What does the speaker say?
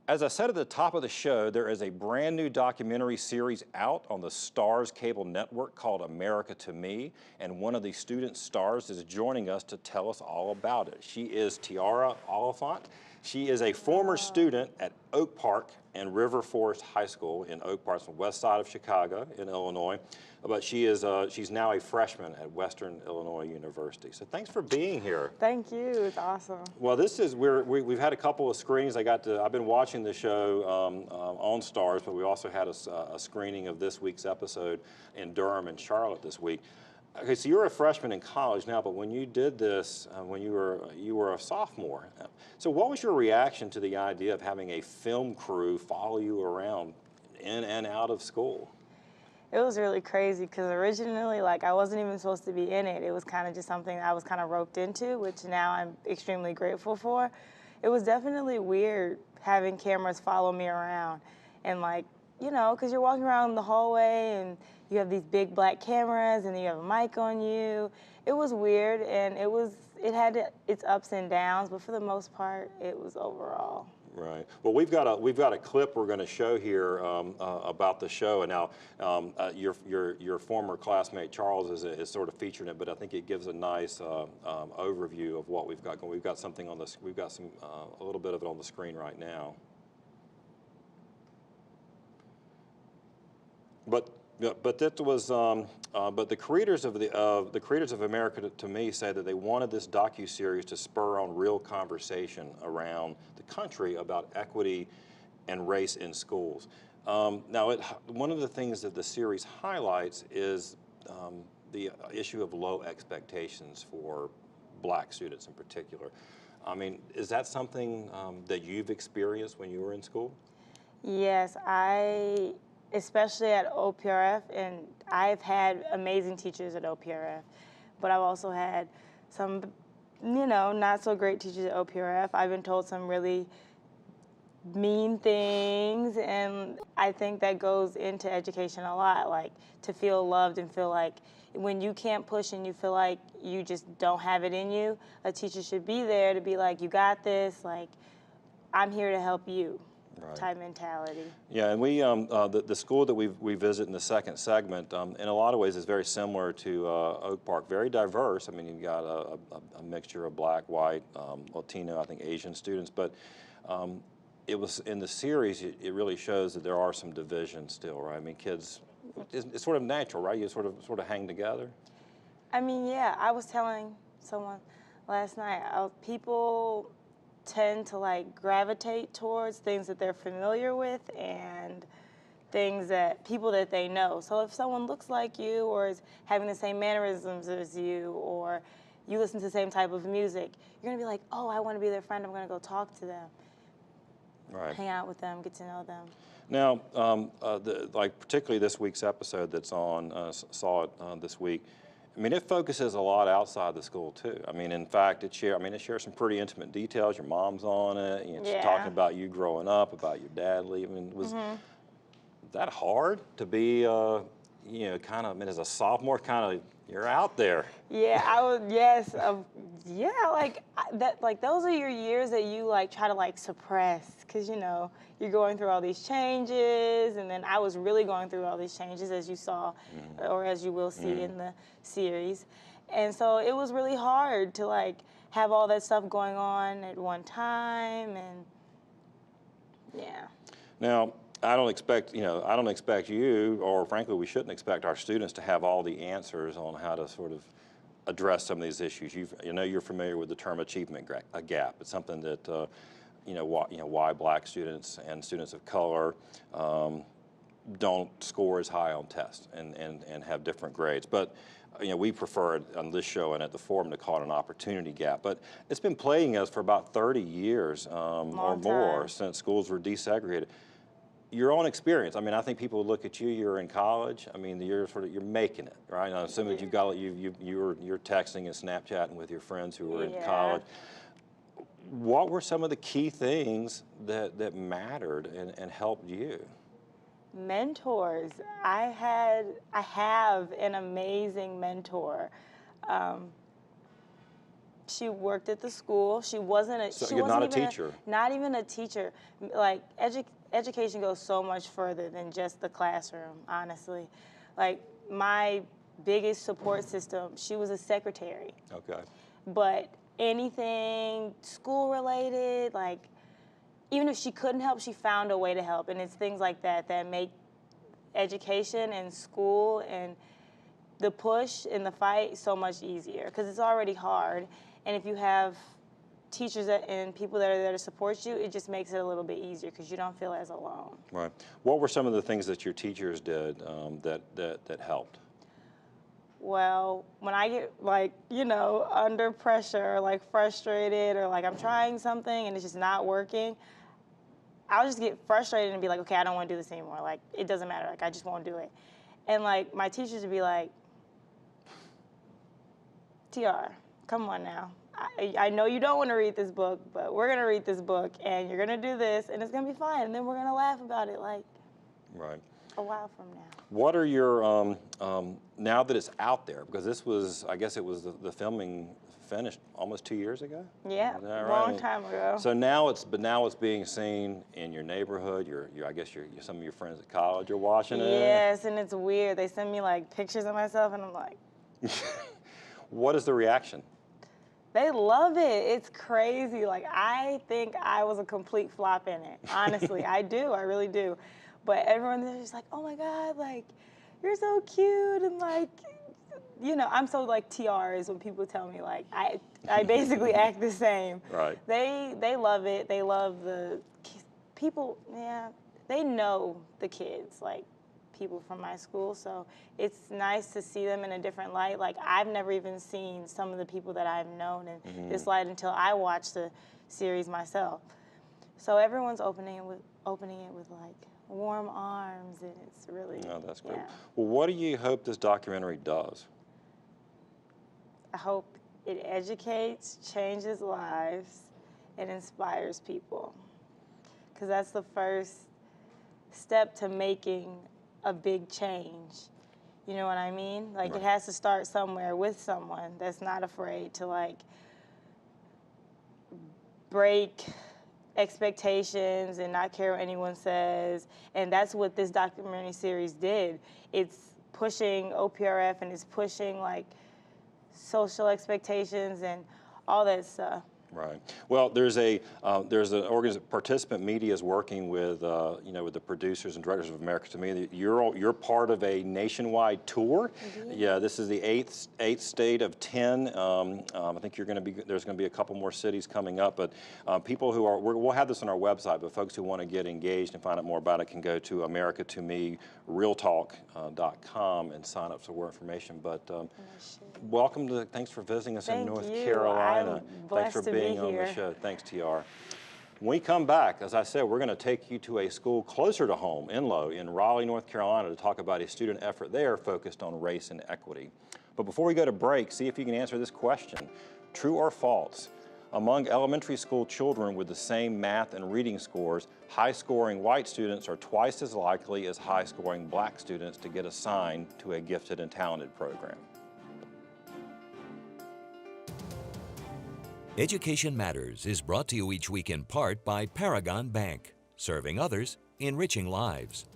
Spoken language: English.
As I said at the top of the show, there is a brand new documentary series out on the Starz cable network called America to Me, and one of the student stars is joining us to tell us all about it. She is Tiara Oliphant. She is a former student at Oak Park and River Forest High School in Oak Park, on the west side of Chicago in Illinois. But she's now a freshman at Western Illinois University. So thanks for being here. Thank you. It's awesome. Well, this is we've had a couple of screenings. I've been watching the show on Starz, but we also had a screening of this week's episode in Durham and Charlotte this week. Okay, so you're a freshman in college now, but when you did this, when you were a sophomore. So what was your reaction to the idea of having a film crew follow you around in and out of school? It was really crazy because originally, like, I wasn't even supposed to be in it. It was kind of just something I was kind of roped into, which now I'm extremely grateful for. It was definitely weird having cameras follow me around and, like, you know, because you're walking around the hallway and you have these big black cameras and you have a mic on you. It was weird, and it had its ups and downs, but for the most part, it was overall. Right. Well, we've got a clip we're going to show here about the show, and now your former classmate Charles is sort of featured in it, but I think it gives a nice overview of what we've got going. We've got something on this. We've got a little bit of it on the screen right now. But that was but the creators of America to Me say that they wanted this docuseries to spur on real conversation around the country about equity and race in schools. Now, one of the things that the series highlights is the issue of low expectations for black students in particular. I mean, is that something that you've experienced when you were in school? Yes, especially at OPRF, and I've had amazing teachers at OPRF, but I've also had some, you know, not so great teachers at OPRF. I've been told some really mean things, and I think that goes into education a lot, like to feel loved and feel like when you can't push and you feel like you just don't have it in you, a teacher should be there to be like, you got this, like, I'm here to help you. Right. Type mentality. Yeah, and we the school that we visit in the second segment, in a lot of ways, is very similar to Oak Park. Very diverse. I mean, you've got a mixture of black, white, Latino, I think Asian students. But it was in the series. It really shows that there are some divisions still, right? I mean, kids, it's sort of natural, right? You sort of hang together. I mean, yeah. I was telling someone last night, people tend to like gravitate towards things that they're familiar with and people that they know. So if someone looks like you or is having the same mannerisms as you or you listen to the same type of music, you're gonna be like, oh, I wanna be their friend, I'm gonna go talk to them. Right. Hang out with them, get to know them. Now, like particularly this week's episode that's on, saw it this week, I mean, it focuses a lot outside the school too. I mean, in fact, it shares some pretty intimate details. Your mom's on it. You know, it's talking about you growing up, about your dad leaving. Was that hard to be, you know, kind of? I mean, as a sophomore, kind of you're out there. Yeah, I was. Yes, yeah. Like that. Like those are your years that you like try to like suppress, because you know you're going through all these changes, and then I was really going through all these changes, as you saw, or as you will see in the series, and so it was really hard to like have all that stuff going on at one time, and yeah. Now, I don't expect you, or frankly, we shouldn't expect our students to have all the answers on how to sort of address some of these issues. You're familiar with the term achievement gap. It's something that why black students and students of color don't score as high on tests and have different grades. But we prefer on this show and at the forum to call it an opportunity gap. But it's been plaguing us for about 30 years or more since schools were desegregated. Your own experience. I mean, I think people look at you. You're in college. I mean, you're making it, right? I assume that you're texting and Snapchatting with your friends who were in college. What were some of the key things that mattered and helped you? Mentors. I have an amazing mentor. She worked at the school. She wasn't a. So she you're wasn't not a even teacher. Not even a teacher. Like education goes so much further than just the classroom. Honestly, like my biggest support system. She was a secretary. Okay. But anything school related, like even if she couldn't help, she found a way to help. And it's things like that that make education and school and the push and the fight so much easier because it's already hard. And if you have teachers and people that are there to support you, it just makes it a little bit easier because you don't feel as alone. Right. What were some of the things that your teachers did that helped? Well, when I get like, under pressure, like frustrated or like I'm trying something and it's just not working, I'll just get frustrated and be like, okay, I don't want to do this anymore. Like, it doesn't matter. Like, I just won't do it. And like, my teachers would be like, Tiara, come on now. I know you don't want to read this book, but we're going to read this book and you're going to do this and it's going to be fine. And then we're going to laugh about it like Right. a while from now. What are your, now that it's out there, because this was, I guess it was the filming finished almost 2 years ago? Yeah, Is that right? long time ago. So now it's being seen in your neighborhood. I guess some of your friends at college are watching it. Yes, and it's weird. They send me like pictures of myself and I'm like, What is the reaction? they love it. It's crazy. Like, I think I was a complete flop in it. Honestly, I do. I really do. But everyone there's just like, oh my God, like, you're so cute. And like, I'm so like Tiara is when people tell me like, I basically act the same. Right. They love it. They love the people. Yeah, they know the kids, like people from my school. So it's nice to see them in a different light. Like, I've never even seen some of the people that I've known in this light until I watched the series myself. So everyone's opening it with like warm arms, and it's really. Oh, that's great. Yeah. Well, what do you hope this documentary does? I hope it educates, changes lives, and inspires people. Because that's the first step to making a big change. You know what I mean? Like, Right. It has to start somewhere with someone that's not afraid to, like, break expectations and not care what anyone says. And that's what this documentary series did. It's pushing OPRF and it's pushing, like, social expectations and all that stuff. Right. Well, there's an organization, Participant Media is working with, with the producers and directors of America to Media. You're part of a nationwide tour. Mm-hmm. Yeah, this is the eighth state of 10. I think there's going to be a couple more cities coming up. But people who we'll have this on our website. But folks who want to get engaged and find out more about it can go to americatomeirealtalk.com and sign up for more information. But thanks for visiting us in North Carolina. Thanks for being on the show. Thanks, Tiara. When we come back, as I said, we're going to take you to a school closer to home, Enloe, in Raleigh, North Carolina, to talk about a student effort there focused on race and equity. But before we go to break, see if you can answer this question. True or false? Among elementary school children with the same math and reading scores, high-scoring white students are twice as likely as high-scoring black students to get assigned to a gifted and talented program. Education Matters is brought to you each week in part by Paragon Bank, serving others, enriching lives.